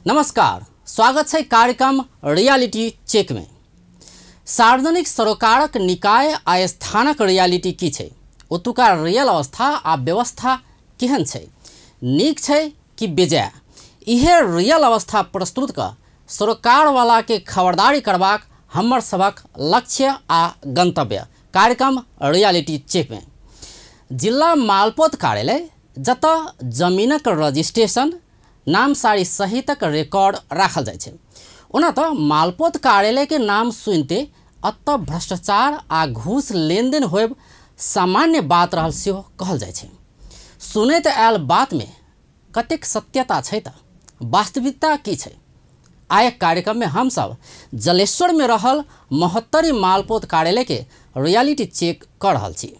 नमस्कार, स्वागत है कार्यक्रम रियालिटी चेक में। सार्वजनिक सरोकारक निकाय आ स्थानक रियालिटी की छै, ओतुका रियल अवस्था आ व्यवस्था केहन छै, नीक छै कि बेजाय, इहे रियल अवस्था प्रस्तुत क सरोकार वाला के खबरदारी करबाक हमर सबक लक्ष्य आ गंतव्य कार्यक्रम रियालिटी चेक में। जिला मालपोत कार्यालय जत जमीनक रजिस्ट्रेशन नामसारी सहितक रिकॉर्ड राखल जाय छै, ओना तो मालपोत कार्यालय के नाम सुनते अत भ्रष्टाचार आ घूस लेनदेन होब सामान्य बात रहल सेहो कहल जाय छै। सुनैत आयल बात में कतेक सत्यता छै त वास्तविकता की छै, आय कार्यक्रम में हम सब जलेश्वर में रहल महत्तरी मालपोत कार्यालय के रियालिटी चेक कर रहल छी।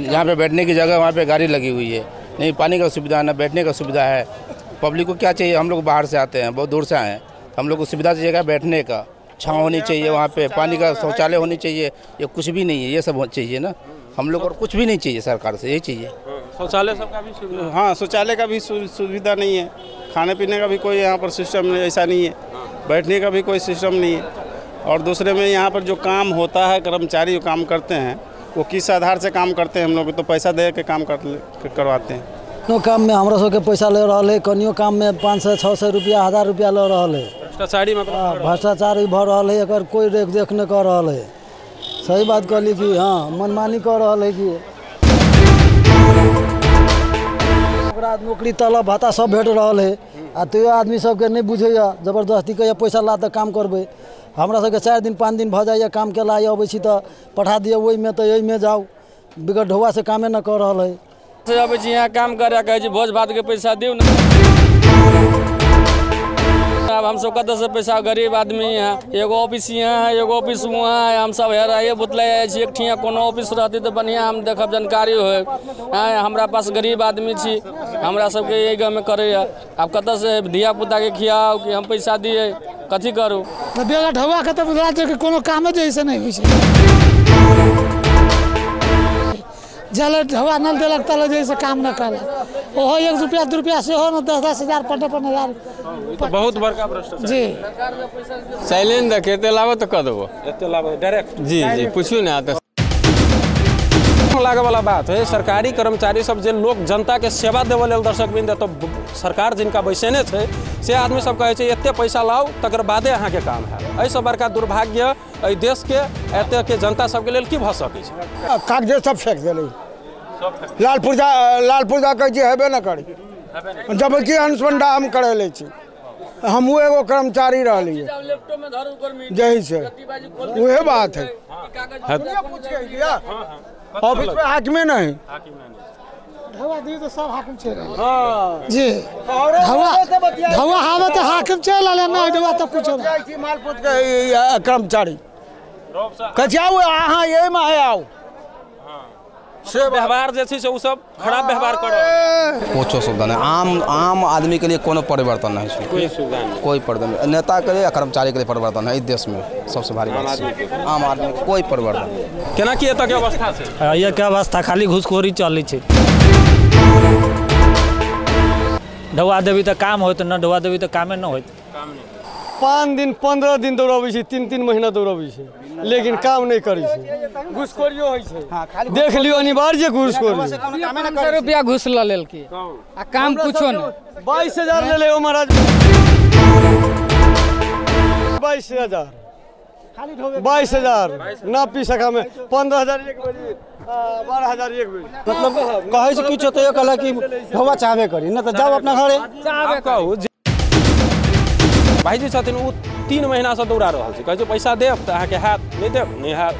जहाँ पे बैठने की जगह वहाँ पे गाड़ी लगी हुई है, नहीं पानी का सुविधा ना बैठने का सुविधा है। पब्लिक को क्या चाहिए, हम लोग बाहर से आते हैं, बहुत दूर से आए हैं, हम लोग को सुविधा चाहिए बैठने का, छाँव होनी चाहिए, वहाँ पे पानी का शौचालय होनी चाहिए, ये कुछ भी नहीं है, ये सब चाहिए ना हम लोग, और कुछ भी नहीं चाहिए सरकार से, यही चाहिए। शौचालय सबका भी सुविधा? हाँ, शौचालय का भी सुविधा नहीं है, खाने पीने का भी कोई यहाँ पर सिस्टम ऐसा नहीं है, बैठने का भी कोई सिस्टम नहीं है। और दूसरे में यहाँ पर जो काम होता है, कर्मचारी जो काम करते हैं वो किस आधार से काम करते हैं, हम लोग तो पैसा दे के काम करवाते हैं। कनियो काम में हमरा सबके पैसा ले रहा है, कनियो काम में 500-600 रुपया 1000 रुपया ले रहा है। भ्रष्टाचारी मतलब भ्रष्टाचारी भ रहा है, अगर कोई देख न कर रहा है। सही बात कहली कि हाँ मनमानी कर रहा है कि नौकरी तलब भाता सब भेट रहा है, आ तो आदमी सबके नहीं बुझैया, जबरदस्ती के पैसा ला तो काम करबे। हमरा सबके 4 दिन 5 दिन भ जाइए काम के ला अबै छी तो पठा दिए ओहि में, तो यही में जाओ, बिगड़ ढौआ से कामे न कर रहा है। अब यहाँ काम करे कहे छी भोज भात के पैसा दियो ना, अब हम सब कत से पैसा, गरीब आदमी है, एगो ऑफिस यहाँ है, एगो ऑफिस वहाँ है, हम सब हेराइए बुतले छी, एक ठिया कोनो ऑफिस रहती तो बढ़िया हम देखब जानकारी हो। हमरा पास गरीब आदमी छी, हमरा सबके यही गाँव में करे, अब कत से धिया पुता के खियाओ कि हम पैसा दिए, कथी करूँ? बेगा ढौआ के तो कोनो कामे जैसे नहीं होइ छै, जल ढौआ नल देलक तल जैसे काम न कल, ओहो 1 रुपया 2 रुपया से हो न 10-10 हजार 15-15 हजार, बहुत बड़का भ्रष्टाचार जी। साइलेंट देखे ते लाभ तो कर देबो, एते लाभ डायरेक्ट जी पूछियो ना तो लागे वाला बात है। सरकारी कर्मचारी सब जे लोग जनता के सेवा देवे लेल दर्शक बिंद, तो सरकार जिनका बैसेने छै से आदमी सब कहे छै एते पैसा लाओ तकर बादे अहाँ के काम है। एहि सब बड़का दुर्भाग्य एहि देश के एते के जनता सब के लेल की भ सकै छै? कागजे सब फेंक देले, लालपुरजा कह जे हेबे न करी, जबकि अनुसंधान हम करे ले छी, हमहू एगो कर्मचारी रहलिए, यही से वही बात है। ऑफिस में हाकिमे नहीं, ढौआ दिए तो सब हाकिम चल रहा जी, ढौआ हावे तो हाकिम चल आले ना, ढौआ तो कुछ नहीं। मालपुत के कर्मचारी कचाओ अहाँ यही में आओ, से व्यवहार जे छै से उ सब खराब व्यवहार करो, कुछो सुविधा नहीं, आम आदमी के लिए कोनो परिवर्तन नहीं है, कोई सुविधा नहीं, कोई परिवर्तन, नेता के लिए या कर्मचारी के लिए परिवर्तन है। इस देश में सबसे भारी बात है आम आदमी के कोई परिवर्तन नहीं। केना की एतक अवस्था छै? ये क्या अवस्था खाली घूसखोरी चलै छै। ढौआ देवी तो काम होत, न ढौआ देवी तो कामे न होत। 5 दिन 15 दिन दौड़बै छी, 3-3 महीना दौड़बै छी, लेकिन काम नहीं करै छै, घुसखोरियो होइ छै। देख लियो अनिवार्य घुसखोरी, 500 रुपया घुस ल लेल की आ काम कुछो नहीं। 22,000 ले ले ओ महाराज, 22,000 ना पी सका में, 15,000 एक बजे, 12,000 एक बजे, मतलब कहे से किछो तो कहला कि ढौआ चाहबे करी, न तो जाओ अपना घरे। चाहबे कहू भाईजी छथिन, उ 3 महीना से दौड़ा रहल छै, कहे छै पैसा देब तो अहाँ के हाथ नहीं देब, नहीं हाथ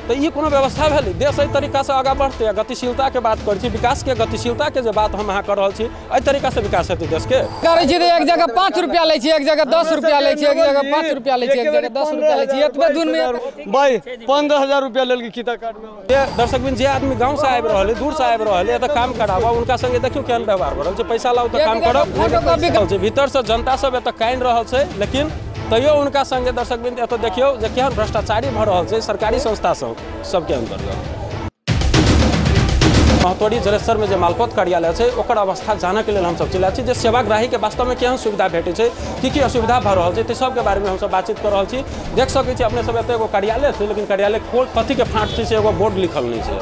तो ये कोनो व्यवस्था भेलै देश एहि तरीका से आगाँ बढ़तै गतिशीलता के बात करै छी विकास के गतिशीलता के जे बात हम अहाँ कर रहल छी एहि तरीका से विकास हेतै देश के करै छी एक जगह 5 रुपया लै छी एक जगह 10 रुपया लै छी एक जगह 5 रुपया लै छी एक जगह 10 रुपया लै छी एतबे दूर में भाई 15000 रुपया लेल की किता कार्ड में ये दर्शक बिन जे आदमी गांव से आबि रहल दूर से आबि रहल है तो काम कराबा उनका संगे देखियो केहन व्यवहार भ रहल छै पैसा लाउ तो काम करब भीतर से जनता सब एतऽ काइन रहल छै लेकिन तैयो उनका संगे दर्शक बिन एतऽ देखियो जे केहन भ्रष्टाचारी भ रहल छै सरकारी संस्था सबके अंतर्गत महतौड़ी जलेश्वर में जो मालपोत कार्यालय है ओकर अवस्था जाने के लिए हम सब चल जे सेवाग्राही के वास्तव में केहन सुविधा भेटे की असुविधा भ रहा है सब के बारे में हम सब बातचीत कर रही देख सके अपने सब एत एगो कार्यालय है लेकिन कार्यालय कथी के फाँट से एगो बोर्ड लिखल नहीं है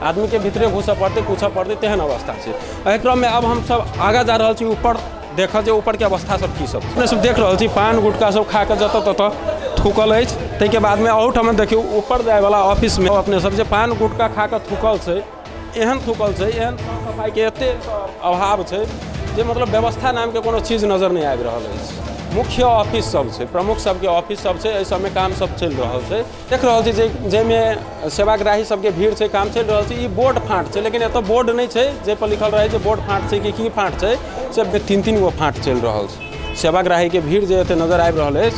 आदमी के भीतरे घुस पड़ते पूछ पड़ते तेहन अवस्था है एहि क्रम में अब हम सब आगा जा रहा ऊपर देख जे ऊपर के अवस्था सब की सब अपने सब देख रहा पान गुटका सब खा के जत तत थूकल है के बाद में अहूठाम देखियो ऊपर जाए वाला ऑफिस में अपने सब पान गुटका खा के थूकल है एहन थूकल है एहन सफाई के एते अभाव है जे मतलब व्यवस्था नाम के कोनो चीज नजर नहीं आबि रहल है मुख्य ऑफिस सब है प्रमुख सबके ऑफिस सब है सब में काम सब चल रहा है देख रहा है जैमे सेवाग्राही सबके भीड़ से काम चल रहा है बोर्ड फाँट है लेकिन एत बोर्ड नहीं है जे पर लिखल रहे बोर्ड फाँट है कि फाँट है सब 3-3 गो फाँट चल रहा है सेवाग्राही के भीड़ जो नजर आबि रहा है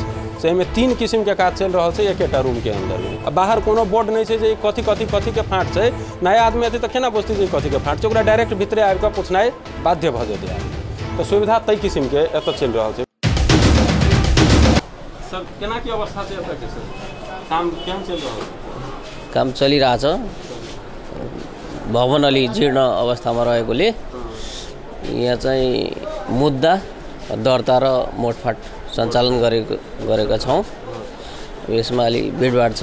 से में 3 किस्म के काज चल रहा है एक रूम के अंदर में अब बाहर कोनो बोर्ड नहीं है कथी के फाँट है नया आदमी अति तो केना बुझते कथी के फाँट है डायरेक्ट भीतरे आबि कऽ पूछनाइ बाध्य भ जेतै तो सुविधा तई किस्म के एत चल रहा है सर केना की अवस्था छै एतऽ के सर काम केहन चल रहल है काम चलिरहेछ भवन अलि जीर्ण अवस्थामा रहेकोले यहाँ चाहिँ मुद्दा दर्ता र मोडफाट सञ्चालन गरेका छौँ यसमा अलि भिडभाड छ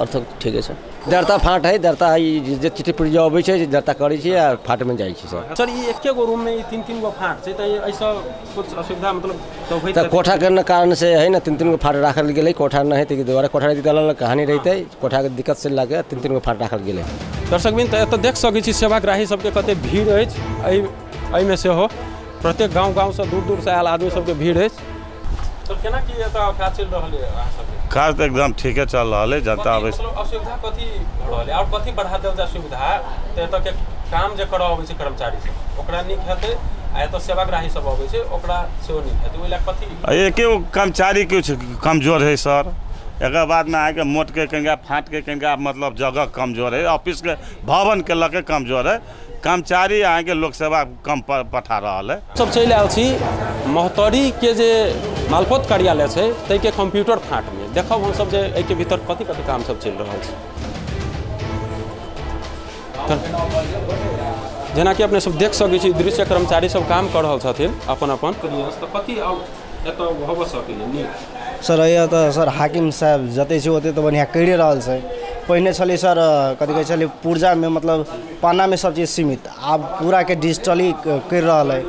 अर्थ ठिकै छ दर्ता फाँट है दर्ता जे चिठी पुरी अबै छै दर्ता करै छै आ फाँट में जाइ छै सर ये एके गो रूम में 3-3 गो फाँट छै त ऐसा कुछ असुविधा मतलब तो कोठा करने कारण से है ना 3-3 गो फाँट राखल गेलै कोठा नहीं है दोबारा कोठा रहती तो कहानी रहते कोठा के दिक्कत से लागे 3-3 गो फाँट राखल गेलै दर्शक बिन तो देख सकै छी सेवाग्राही सबके कते भीड़ अछि एहि में से हो प्रत्येक गाँव से दूर से आयल आदमी सबके भीड़ अछि तो केना की एतऽ काज चल रहल है अहाँ सबके काज तो एकदम ठीक है चल रहा है जनता आबै मतलब असुविधा कथी भ रहल है और कथी बढ़ा देल जा सुविधा त एतऽ के काम जे करऽ अबै छै कर्मचारी सब ओकरा नीक हेतै आ एतऽ सेवाग्राही सब अबै छै ओकरा सेहो नीक हेतै ओइला कथी एके कर्मचारी कुछ कमजोर है सर एक बाद में आके मोट के कनिका फाँट के कनिका मतलब जगह कमजोर है ऑफिस के भवन के लके कमजोर है कर्मचारी अहाँ के लोक सेवा कम पठा रहा है सब चलि आयल छी महतौड़ी के जे मालपोत कार्यालय है तै के कंप्यूटर फाँट में देखब हम सब जे एहि के भीतर कथी काम सब चल रहा है जेना कि अपने सब देख सकै छी दृश्य कर्मचारी सब काम कर रहल छथिन अपन तो कथी एतऽ भऽ सकैए नीक सर यहाँ तो सर हाकिम साहब जतै छै ओतै तो बढ़िया करिए रहल छै पहिने छलै सर कथी कहै छलै पूर्जा में मतलब पाना में सब चीज सीमित अब पूरा के डिजिटली कर रहल है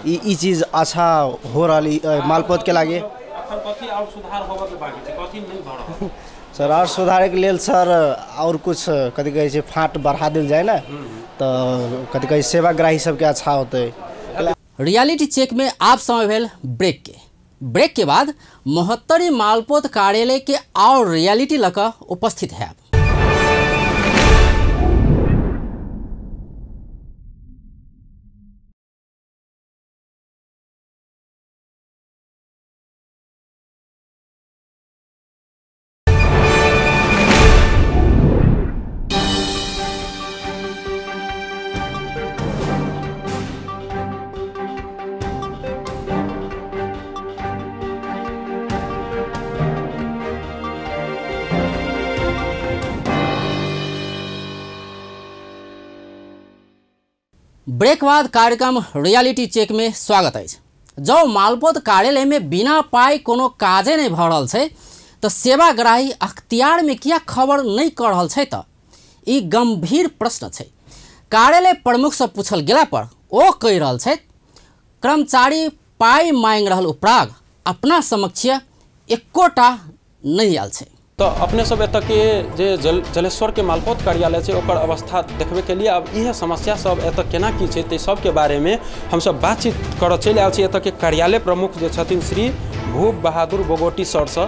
ई चीज अच्छा हो रही मालपोत के लागे कथी और सुधार होबे के बाकी छै कथी नहीं भ रहल सर और सुधारे के लेल सर और कुछ कथी कहै छै फाँट बढ़ा देल जाए ना तो कथी कहै सेवाग्राही सबके अच्छा होते रियलिटी चेक में आप समय भेल ब्रेक के बाद महतौड़ी मालपोत कार्यालय के और रियलिटी लक उपस्थित है। ब्रेक बाद कार्यक्रम रियलिटी चेक में स्वागत है। जो मालपोत कार्यालय में बिना पाई कोनो काजे नहीं भ रहल छै तो सेवाग्राही अख्तियार में किया खबर नहीं कर रहल छै त ई गंभीर प्रश्न छै। कार्यालय प्रमुख से पूछल गेला पर ओ कहि रहल छै कर्मचारी पाई मांग रहल उपराग अपना समक्ष एकोटा नहीं आयल छै। तो अपने सब एतऽ के जे जलेश्वर के मालपोत कार्यालय छै ओकर अवस्था देखबे के लिए अब यह समस्या सब एतऽ केना की छै ते सब के बारे में हम सब बातचीत करऽ चलि आयल छी एतऽ के कार्यालय प्रमुख जे छथिन श्री भूप बहादुर बोगोटी सर से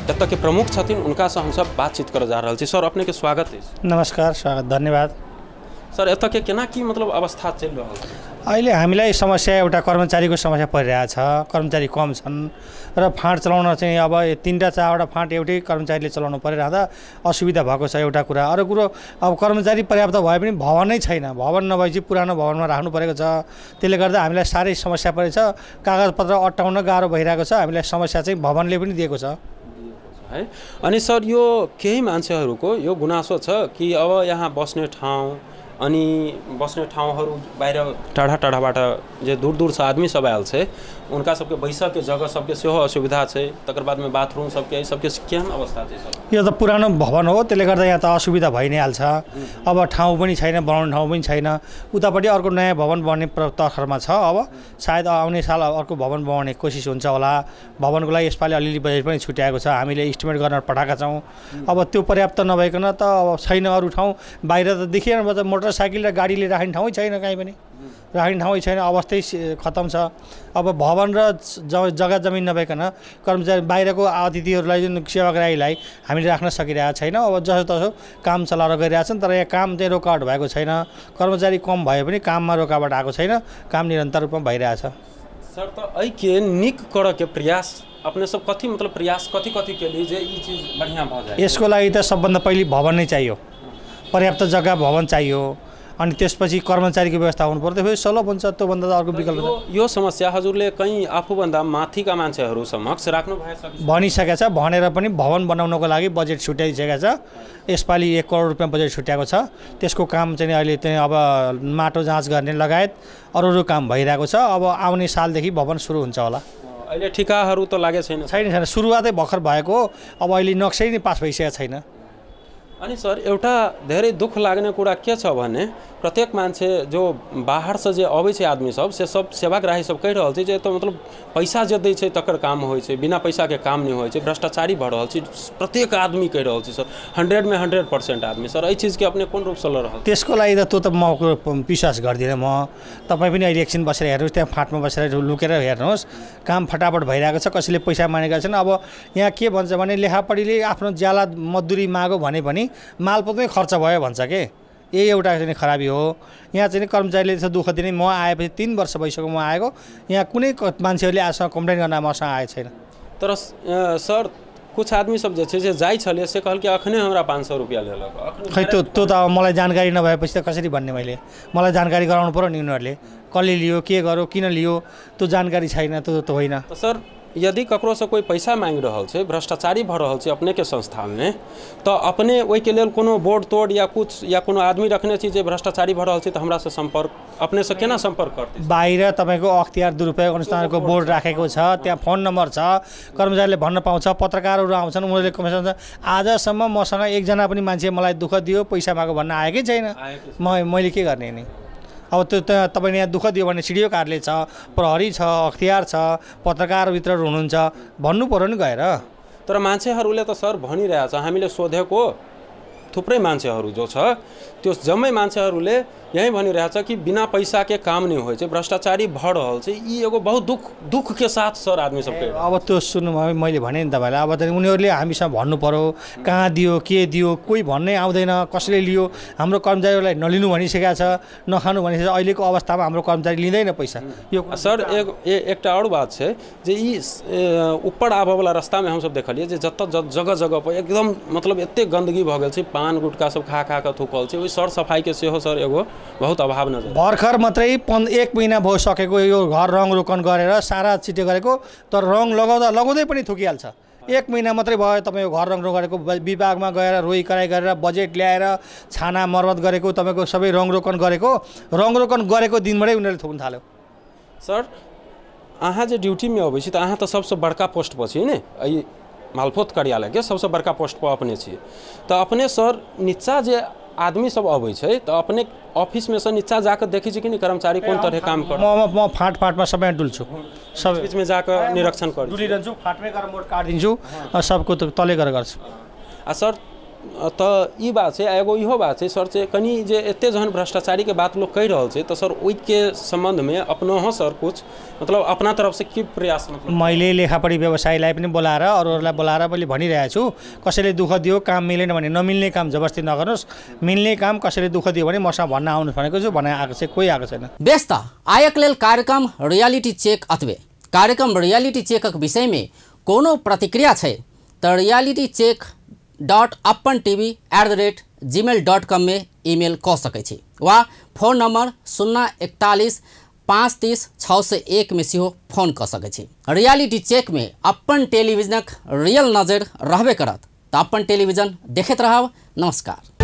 एतऽ के प्रमुख छथिन उनका से हम सब बातचीत कर जा रहल छी। सर अपने के स्वागत है। नमस्कार, स्वागत, धन्यवाद। सर एतऽ के केना की मतलब अवस्था चल रहल छ? अहिले हामीलाई समस्या एउटा कर्मचारीको समस्या परिरहेछ। कर्मचारी कम छन् र फाँट चलाउन चाहिँ अब 3टा 4वटा फाँट एउटै कर्मचारीले चलाउनु परिरहँदा असुविधा भएको छ एउटा कुरा। अरू कुरो अब कर्मचारी पर्याप्त भए पनि भवन नै छैन। भवन नभएपछि पुरानो भवनमा राख्नु परेको छ। त्यसले गर्दा हामीलाई साह्रै समस्या परेछ। कागजपत्र अट्टाउन गाह्रो भइरहेको छ। हामीलाई समस्या चाहिँ भवनले पनि दिएको छ है। अनि सर यो केही मान्छेहरूको यो गुनासो छ कि अब यहाँ बस्ने ठाउँ अनि बस्ने ठाउँहरू बाहिर टाढा टाढाबाट जे दूर दूर से आदमी सब आयल छै उनका सबके बैसक के जगह सबके सेहो असुविधा छै। तकर बाद में बाथरूम सबके केहन अवस्था छै सर? यो त पुरानो भवन हो, त्यसले गर्दा यहाँ त असुविधा भइ नै हाल्छ। अब ठाउँ पनि छैन, बनाउने ठाउँ पनि छैन। उतापट्टि अर्को नयाँ भवन बन्ने तर्खरमा छ। अब सायद आउने साल अर्को भवन बनाउने कोसिस हुन्छ होला। भवनको लागि यसपालि अलिअलि बजेट पनि छुट्याएको छ। हामीले इस्टिमेट गर्न पठाएका छौँ। अब त्यो पर्याप्त नभइकन त अब छैन अरू ठाउँ। बाहिर त देखिएन, मोटरसाइकल र गाडीले राख्ने ठाउँै छैन, कहीँ पनि राख्ने ठाउँै छैन। अवस्थै खतम छ। अब भवन र जग्गा जमिन नभइकन कर्मचारी बाहिरको अतिथिहरूलाई जुन सेवाग्राहीलाई हामीले राख्न सकिरहेको छैन। अब जसो तसो काम चलाएर गइरहेछन्, तर यहाँ काम चाहिँ रोकावट भएको छैन। कर्मचारी कम भए पनि काममा रोकावट आएको छैन। काम निरन्तर रूपमा भइरहेछ। सर त ऐके निक कर के प्रयास अपने सब कथी मतलब प्रयास कथी कथी के लिए जे ई चीज बढ़िया भ जाए? यसको लागि त सबभन्दा पहिले भवन नै चाहियो। पर्याप्त जग्गा भवन चाहियो। अनि त्यसपछि कर्मचारीको व्यवस्था हुनु पर्यो। फेरि सलभ हुन्छ, त्योभन्दा त अर्को विकल्प यो समस्या हजुरले कहीँ आफूभन्दा माथिका मान्छेहरू समक्ष राख्नु भइसक्यो? भनिसकेको छ। भनेर पनि भवन बनाउनको लागि बजेट छुट्याइसकेको छ। यसपालि 1 करोड रुपियाँ बजेट छुट्याएको छ। त्यसको काम चाहिँ अहिले चाहिँ अब माटो जाँच गर्ने लगायत अरू काम भइरहेको छ। अब आउने सालदेखि भवन सुरु हुन्छ होला। अहिले ठिकाहरू त लागेको छैन? छैन, सुरुवातै भर्खर भएको हो। अब अहिले नक्सै नै पास भइसकेको छैन। अनि सर एउटा धेरै दुख लाग्ने कुरा के छ भने प्रत्येक मान्छे जो बाहर से जे आबै छै आदमी सब से सब सेवाग्राही सब कहि रहल छै जे तो मतलब पैसा जे दै छै तकर काम होइ छै, बिना पैसा के काम नहीं होइ छै, भ्रष्टाचारी भ रहल छै। प्रत्येक आदमी कहि रहल छै सर 100 में 100% आदमी। सर एहि चीज के अपने कोन रूप से ल रहल? त्यसको लागि त म विश्वास गर्दिनँ। म तपाईँ पनि अहिले एकछिन बसेर हेर्नुहोस्, त्यहाँ फाँटमा बसेर लुकेर हेर्नुहोस्, काम फटाफट भइरहेको छ। कसैले पैसा मागेका छन्। अब यहाँ के भन्छ भने लेखापढीले आफ्नो ज्याला मजदुरी मागो भने पनि मालपोतमै खर्च भयो भन्छ के। यही एउटा चाहिँ खराबी हो। यहाँ चाहिँ कर्मचारीले चाहिँ दुःख दिने। म आएपछि 3 वर्ष भइसक्यो म आएको। यहाँ कुनै मान्छेहरूले आजसँग कम्प्लेन गर्न मसँग आएको छैन। तर सर कुछ आदमी सब जे जाइ छले से कहल कि अखने हमरा 500 रुपैयाँ लेलक। खै त्यो त मलाई जानकारी नभएपछि त कसरी भन्ने? मलाई जानकारी गराउनु पर्यो नि। उनीहरूले कसले लियो, के गर्यो, किन लियो, त्यो जानकारी छैन। त्यो त होइन। सर यदि ककरो से कोई पैसा मांग रहल छै, भ्रष्टाचारी भ रहल छै अपने के संस्थान में, तो अपने ओइ के लेल कोनो बोर्ड तोड़ या कुछ या कोनो आदमी रखने छी जे भ्रष्टाचारी भ रहल छै त हमरा से संपर्क अपने से केना संपर्क करते? बाहिर तपाईको अख्तियार दुरुपयोग अनुसारको बोर्ड राखेको छ। त्यहाँ फोन नम्बर छ। कर्मचारीले भन्न पाउँछ। पत्रकारहरू आउँछन्, उनीहरूले कमिसन। आजसम्म मसँग एकजना पनि मान्छे मलाई दुःख दियो, पैसा मागो भन्न आएकै छैन। मैले के गर्ने नि? अब त्यो तपाईँले यहाँ दुःख दियो भने सिडिओ कार्यालय छ, प्रहरी छ, अख्तियार छ, पत्रकारभित्र हुनुहुन्छ, भन्नु पर्यो नि गएर। तर मान्छेहरूले त सर भनिरहेछ, हामीले सोधेको थुप्रै मान्छेहरू जो छ त्यो जम्मै मान्छेहरूले यही भनिरहेछ कि बिना पैसा के काम नहीं होइ छै, भ्रष्टाचारी भ रहल छै। यी एगो बहुत दुख के साथ सर आदमी सब कहि। अब त्यो सुन्नु मैले भने नि तपाईँलाई, अब त उनीहरूले हामीसँग भन्नु पर्यो कहाँ दियो, के दियो। कोही भन्नै आउँदैन कसले लियो। हाम्रो कर्मचारीहरूलाई नलिनु भनिसकेको छ, नखानु भनिसकेको छ। अहिलेको अवस्थामा हाम्रो कर्मचारी लिँदैन पैसा। यो सर एकटा और बात छै जे ई ऊपर आबयवला रास्तामे हमसब देखलिए जे जगह जगह पर एकदम मतलब एते गंदगी भ गेल छै, पान गुटखा सब खा खा के थुकल छै। ओइ सर सफाई के सेहो सर एगो बहुत अभाव नजर। भर्खर मात्रै 1 महिना भइसकेको यो घर रङ रोकन गरेर सारा चिटे गरेको, तर रङ लगाउँदै पनि थुकिहाल्छ। 1 महिना मात्रै भयो तपाईको घर रङ गरेको। विभागमा गएर रोइ कराई गरेर बजेट ल्याएर छाना मर्मत गरेको, तपाईको सबै रङ रोकन गरेको। रङ रोकन गरेको दिनबाटै उनीहरूले थुक्न थाल्यो। सर अहाँ जे ड्यूटी में अबै छी त अहाँ त सबसे बड़का पोस्ट पर छी ने, मालपोत कार्यालय के सबसे बड़का पोस्ट पर अपने छी। तो अपने सर नीचा जे आदमी सब अबै छै त अपने ऑफिस में से नीचा जाकर देखी छी कि नहीं कर्मचारी कोन तरह काम कर? म फाँट में सब डुल्छु, सब बीच में जाकर निरीक्षण कर डुलिरहन्छु, फाँटमै गएर मोड काटिदिन्छु, सबको तले गरेर गर्छु। सर तो ई बात है एगो इहो बात है सर कनी जे एते जहन भ्रष्टाचारी के बात लोग कह रहा है तो सर ओइ के संबंध में अपनो हो सर कुछ मतलब अपना तरफ से के प्रयास मतलब मैले लेखापढी व्यवसायीलाई पनि बोलाएर अरूहरूलाई बोलाएर मैले भनिरहेको छु कसैले दुःख दियो काम मिलेन भने नमिल्ने काम जबरजस्ती नगर्नुहोस् मिल्ने काम कसैले दुःख दियो भने मसँग भन्न आउनुहोस् भनेको छु भने आएको चाहिँ कोही आएको छैन। व्यस्त आयक लेल कार्यक्रम रियालिटी चेक अथवा कार्यक्रम रियालिटी चेकक विषयमा कोनो प्रतिक्रिया छै त realitycheck.appantv@gmail.com में ईमेल क सकै छी वा फोन नंबर 041 530 601 में सेहो फोन क सकै छी। रियालिटी चेक में अपन टेलीविजनक रियल नजर रहबे करत त अपन टेलीविजन देखैत रहब। नमस्कार।